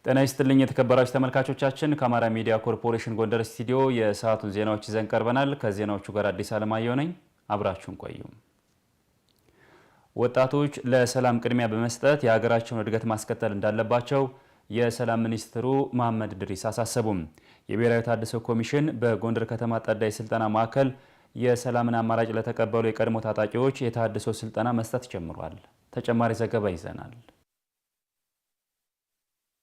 ጤና ይስጥልኝ የተከበራችሁ ተመልካቾቻችን ከአማራ ሚዲያ ኮርፖሬሽን ጎንደር ስቱዲዮ የሰዓቱን ዜናዎች ይዘን ቀርበናል። ከዜናዎቹ ጋር አዲስ አለማየሁ ነኝ። አብራችሁን ቆዩ። ወጣቶች ለሰላም ቅድሚያ በመስጠት የሀገራቸውን እድገት ማስቀጠል እንዳለባቸው የሰላም ሚኒስትሩ መሐመድ ድሪስ አሳሰቡም። የብሔራዊ ተሃድሶ ኮሚሽን በጎንደር ከተማ ጠዳ የስልጠና ማዕከል የሰላምን አማራጭ ለተቀበሉ የቀድሞ ታጣቂዎች የተሃድሶ ስልጠና መስጠት ጀምሯል። ተጨማሪ ዘገባ ይዘናል።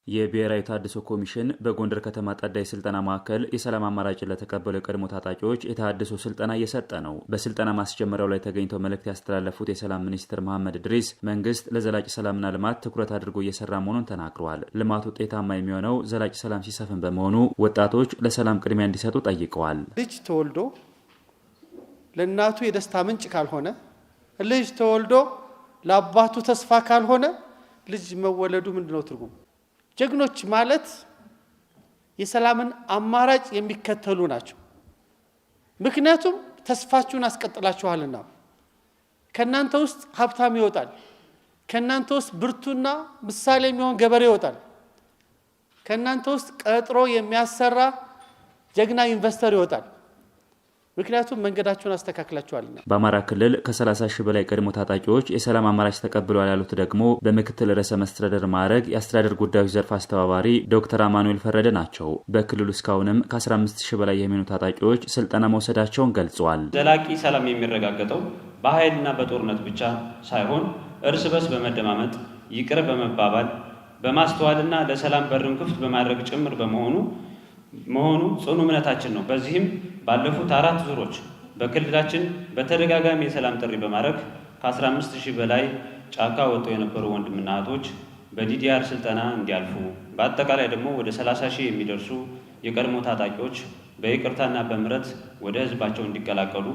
የብሔራዊ ተሃድሶ ኮሚሽን በጎንደር ከተማ ጠዳ የስልጠና ማዕከል የሰላም አማራጭ ለተቀበሉ የቀድሞ ታጣቂዎች የተሃድሶ ስልጠና እየሰጠ ነው። በስልጠና ማስጀመሪያው ላይ ተገኝተው መልእክት ያስተላለፉት የሰላም ሚኒስትር መሐመድ ድሪስ መንግስት ለዘላቂ ሰላምና ልማት ትኩረት አድርጎ እየሰራ መሆኑን ተናግረዋል። ልማቱ ውጤታማ የሚሆነው ዘላቂ ሰላም ሲሰፍን በመሆኑ ወጣቶች ለሰላም ቅድሚያ እንዲሰጡ ጠይቀዋል። ልጅ ተወልዶ ለእናቱ የደስታ ምንጭ ካልሆነ፣ ልጅ ተወልዶ ለአባቱ ተስፋ ካልሆነ ልጅ መወለዱ ምንድነው ትርጉም? ጀግኖች ማለት የሰላምን አማራጭ የሚከተሉ ናቸው። ምክንያቱም ተስፋችሁን አስቀጥላችኋልና። ከናንተ ውስጥ ሀብታም ይወጣል። ከናንተ ውስጥ ብርቱና ምሳሌ የሚሆን ገበሬ ይወጣል። ከናንተ ውስጥ ቀጥሮ የሚያሰራ ጀግና ኢንቨስተር ይወጣል። ምክንያቱም መንገዳቸውን አስተካክላችኋልና። በአማራ ክልል ከ30 ሺህ በላይ ቀድሞ ታጣቂዎች የሰላም አማራጭ ተቀብለዋል ያሉት ደግሞ በምክትል ርዕሰ መስተዳድር ማዕረግ የአስተዳደር ጉዳዮች ዘርፍ አስተባባሪ ዶክተር አማኑኤል ፈረደ ናቸው። በክልሉ እስካሁንም ከ15 ሺህ በላይ የሚሆኑ ታጣቂዎች ስልጠና መውሰዳቸውን ገልጸዋል። ዘላቂ ሰላም የሚረጋገጠው በኃይልና በጦርነት ብቻ ሳይሆን እርስ በርስ በመደማመጥ ይቅር በመባባል በማስተዋልና ለሰላም በርን ክፍት በማድረግ ጭምር በመሆኑ ጽኑ እምነታችን ነው። በዚህም ባለፉት 4 ዙሮች በክልላችን በተደጋጋሚ የሰላም ጥሪ በማድረግ ከ15 ሺህ በላይ ጫካ ወጥተው የነበሩ ወንድምና እህቶች በዲዲአር ስልጠና እንዲያልፉ በአጠቃላይ ደግሞ ወደ 30 ሺህ የሚደርሱ የቀድሞ ታጣቂዎች በይቅርታና በምህረት ወደ ህዝባቸው እንዲቀላቀሉ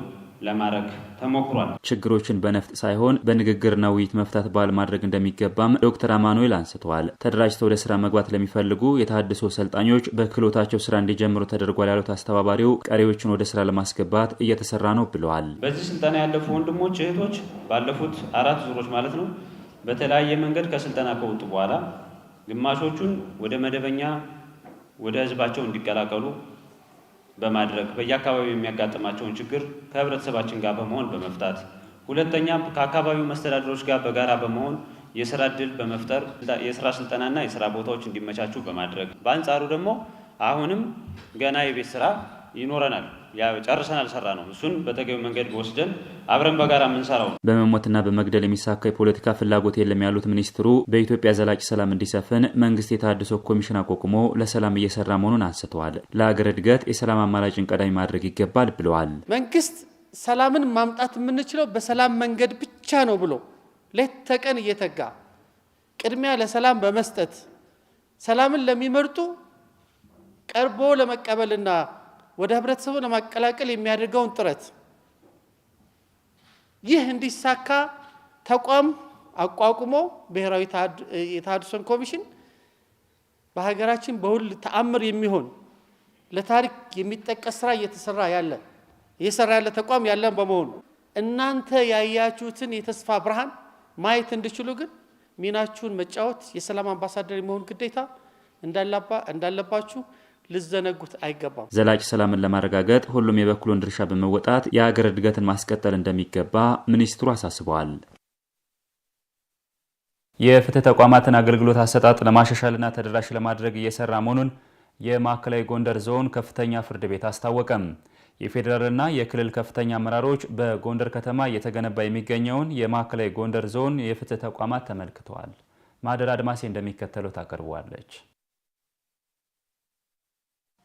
ለማድረግ ተሞክሯል። ችግሮችን በነፍጥ ሳይሆን በንግግርና ውይይት መፍታት ባህል ማድረግ እንደሚገባም ዶክተር አማኑኤል አንስተዋል። ተደራጅተው ወደ ስራ መግባት ለሚፈልጉ የተሃድሶ ሰልጣኞች በክህሎታቸው ስራ እንዲጀምሩ ተደርጓል ያሉት አስተባባሪው ቀሪዎችን ወደ ስራ ለማስገባት እየተሰራ ነው ብለዋል። በዚህ ስልጠና ያለፉ ወንድሞች እህቶች ባለፉት 4 ዙሮች ማለት ነው በተለያየ መንገድ ከስልጠና ከወጡ በኋላ ግማሾቹን ወደ መደበኛ ወደ ህዝባቸው እንዲቀላቀሉ በማድረግ በየአካባቢው የሚያጋጥማቸውን ችግር ከህብረተሰባችን ጋር በመሆን በመፍታት፣ ሁለተኛ ከአካባቢው መስተዳድሮች ጋር በጋራ በመሆን የስራ እድል በመፍጠር የስራ ስልጠናና የስራ ቦታዎች እንዲመቻቹ በማድረግ፣ በአንጻሩ ደግሞ አሁንም ገና የቤት ስራ ይኖረናል። ጨርሰን አልሰራ ነው። እሱን በተገቢው መንገድ ወስደን አብረን በጋራ የምንሰራው ነው። በመሞትና በመግደል የሚሳካ የፖለቲካ ፍላጎት የለም ያሉት ሚኒስትሩ በኢትዮጵያ ዘላቂ ሰላም እንዲሰፍን መንግስት የተሃድሶ ኮሚሽን አቋቁሞ ለሰላም እየሰራ መሆኑን አንስተዋል። ለሀገር እድገት የሰላም አማራጭን ቀዳሚ ማድረግ ይገባል ብለዋል። መንግስት ሰላምን ማምጣት የምንችለው በሰላም መንገድ ብቻ ነው ብሎ ሌት ተቀን እየተጋ ቅድሚያ ለሰላም በመስጠት ሰላምን ለሚመርጡ ቀርቦ ለመቀበልና ወደ ህብረተሰቡ ለማቀላቀል የሚያደርገውን ጥረት ይህ እንዲሳካ ተቋም አቋቁሞ ብሔራዊ የተሃድሶ ኮሚሽን በሀገራችን በሁሉ ተአምር የሚሆን ለታሪክ የሚጠቀስ ስራ እየሰራ ያለ ተቋም ያለን በመሆኑ እናንተ ያያችሁትን የተስፋ ብርሃን ማየት እንድችሉ ግን ሚናችሁን መጫወት የሰላም አምባሳደር የመሆን ግዴታ እንዳለባችሁ ልዘነጉት አይገባም። ዘላቂ ሰላምን ለማረጋገጥ ሁሉም የበኩሉን ድርሻ በመወጣት የሀገር እድገትን ማስቀጠል እንደሚገባ ሚኒስትሩ አሳስበዋል። የፍትህ ተቋማትን አገልግሎት አሰጣጥ ለማሻሻልና ተደራሽ ለማድረግ እየሰራ መሆኑን የማዕከላዊ ጎንደር ዞን ከፍተኛ ፍርድ ቤት አስታወቀም። የፌዴራልና የክልል ከፍተኛ አመራሮች በጎንደር ከተማ እየተገነባ የሚገኘውን የማዕከላዊ ጎንደር ዞን የፍትህ ተቋማት ተመልክተዋል። ማደር አድማሴ እንደሚከተለው ታቀርበዋለች።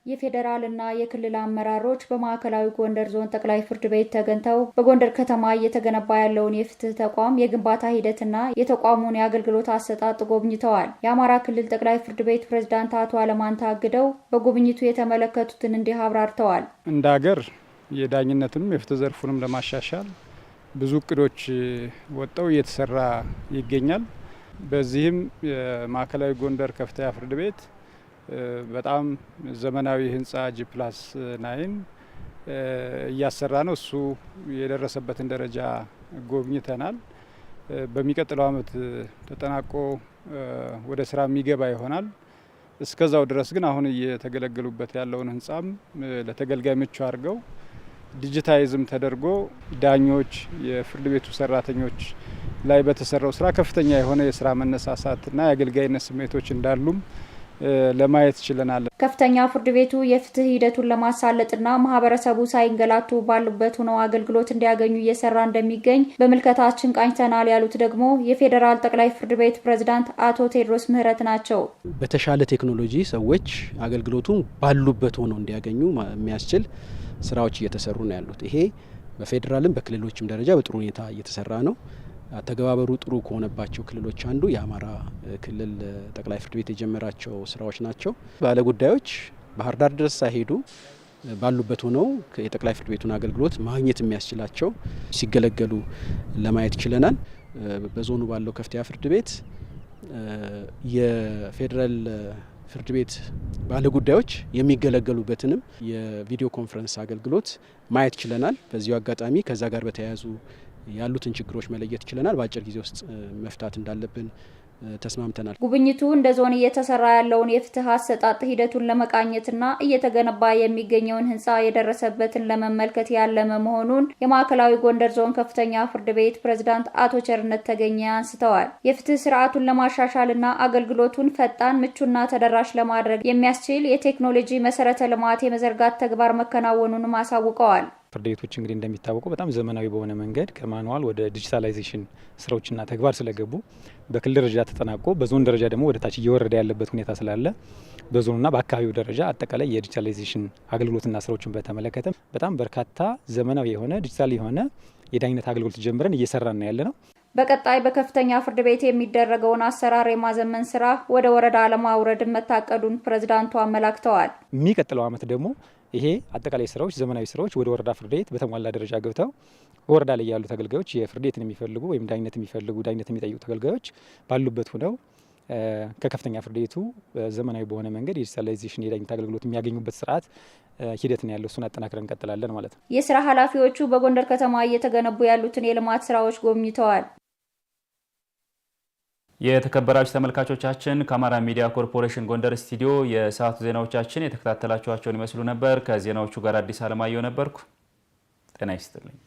የፌዴራልና የክልል አመራሮች በማዕከላዊ ጎንደር ዞን ጠቅላይ ፍርድ ቤት ተገኝተው በጎንደር ከተማ እየተገነባ ያለውን የፍትህ ተቋም የግንባታ ሂደትና የተቋሙን የአገልግሎት አሰጣጥ ጎብኝተዋል። የአማራ ክልል ጠቅላይ ፍርድ ቤት ፕሬዝዳንት አቶ አለማንታ አግደው በጉብኝቱ የተመለከቱትን እንዲህ አብራርተዋል። እንደ ሀገር የዳኝነቱንም የፍትህ ዘርፉንም ለማሻሻል ብዙ እቅዶች ወጥተው እየተሰራ ይገኛል። በዚህም የማዕከላዊ ጎንደር ከፍተኛ ፍርድ ቤት በጣም ዘመናዊ ህንጻ G+9 እያሰራ ነው። እሱ የደረሰበትን ደረጃ ጎብኝተናል። በሚቀጥለው ዓመት ተጠናቆ ወደ ስራ የሚገባ ይሆናል። እስከዛው ድረስ ግን አሁን እየተገለገሉበት ያለውን ህንጻም ለተገልጋይ ምቹ አድርገው ዲጂታይዝም ተደርጎ ዳኞች፣ የፍርድ ቤቱ ሰራተኞች ላይ በተሰራው ስራ ከፍተኛ የሆነ የስራ መነሳሳትና የአገልጋይነት ስሜቶች እንዳሉም ለማየት ችለናል። ከፍተኛ ፍርድ ቤቱ የፍትህ ሂደቱን ለማሳለጥና ማህበረሰቡ ሳይንገላቱ ባሉበት ሆነው አገልግሎት እንዲያገኙ እየሰራ እንደሚገኝ በምልከታችን ቃኝተናል ያሉት ደግሞ የፌዴራል ጠቅላይ ፍርድ ቤት ፕሬዝዳንት አቶ ቴዎድሮስ ምህረት ናቸው። በተሻለ ቴክኖሎጂ ሰዎች አገልግሎቱን ባሉበት ሆነው እንዲያገኙ የሚያስችል ስራዎች እየተሰሩ ነው ያሉት። ይሄ በፌዴራልም በክልሎችም ደረጃ በጥሩ ሁኔታ እየተሰራ ነው። አተገባበሩ ጥሩ ከሆነባቸው ክልሎች አንዱ የአማራ ክልል ጠቅላይ ፍርድ ቤት የጀመራቸው ስራዎች ናቸው። ባለጉዳዮች ባህር ዳር ድረስ ሳይሄዱ ባሉበት ሆነው የጠቅላይ ፍርድ ቤቱን አገልግሎት ማግኘት የሚያስችላቸው ሲገለገሉ ለማየት ችለናል። በዞኑ ባለው ከፍተኛ ፍርድ ቤት የፌዴራል ፍርድ ቤት ባለጉዳዮች የሚገለገሉበትንም የቪዲዮ ኮንፈረንስ አገልግሎት ማየት ችለናል። በዚሁ አጋጣሚ ከዛ ጋር በተያያዙ ያሉትን ችግሮች መለየት ችለናል። በአጭር ጊዜ ውስጥ መፍታት እንዳለብን ተስማምተናል። ጉብኝቱ እንደ ዞን እየተሰራ ያለውን የፍትህ አሰጣጥ ሂደቱን ለመቃኘትና እየተገነባ የሚገኘውን ህንጻ የደረሰበትን ለመመልከት ያለመ መሆኑን የማዕከላዊ ጎንደር ዞን ከፍተኛ ፍርድ ቤት ፕሬዝዳንት አቶ ቸርነት ተገኘ አንስተዋል። የፍትህ ስርዓቱን ለማሻሻልና አገልግሎቱን ፈጣን፣ ምቹና ተደራሽ ለማድረግ የሚያስችል የቴክኖሎጂ መሰረተ ልማት የመዘርጋት ተግባር መከናወኑንም አሳውቀዋል። ፍርድ ቤቶች እንግዲህ እንደሚታወቀው በጣም ዘመናዊ በሆነ መንገድ ከማኑዋል ወደ ዲጂታላይዜሽን ስራዎችና ተግባር ስለገቡ በክልል ደረጃ ተጠናቆ በዞን ደረጃ ደግሞ ወደ ታች እየወረደ ያለበት ሁኔታ ስላለ በዞንና በአካባቢው ደረጃ አጠቃላይ የዲጂታላይዜሽን አገልግሎትና ስራዎችን በተመለከተ በጣም በርካታ ዘመናዊ የሆነ ዲጂታል የሆነ የዳኝነት አገልግሎት ጀምረን እየሰራን ያለ ነው። በቀጣይ በከፍተኛ ፍርድ ቤት የሚደረገውን አሰራር የማዘመን ስራ ወደ ወረዳ ለማውረድ መታቀዱን ፕሬዝዳንቱ አመላክተዋል። የሚቀጥለው ዓመት ደግሞ ይሄ አጠቃላይ ስራዎች ዘመናዊ ስራዎች ወደ ወረዳ ፍርድ ቤት በተሟላ ደረጃ ገብተው ወረዳ ላይ ያሉ ተገልጋዮች የፍርድ ቤትን የሚፈልጉ ወይም ዳኝነት የሚፈልጉ ዳኝነት የሚጠይቁ ተገልጋዮች ባሉበት ሆነው ከከፍተኛ ፍርድ ቤቱ ዘመናዊ በሆነ መንገድ የዲጂታላይዜሽን የዳኝነት አገልግሎት የሚያገኙበት ስርዓት ሂደት ነው ያለው። እሱን አጠናክረን እንቀጥላለን ማለት ነው። የስራ ኃላፊዎቹ በጎንደር ከተማ እየተገነቡ ያሉትን የልማት ስራዎች ጎብኝተዋል። የተከበራችሁ ተመልካቾቻችን ከአማራ ሚዲያ ኮርፖሬሽን ጎንደር ስቱዲዮ የሰዓቱ ዜናዎቻችን የተከታተላችኋቸውን ይመስሉ ነበር። ከዜናዎቹ ጋር አዲስ አለማየሁ ነበርኩ። ጤና ይስጥልኝ።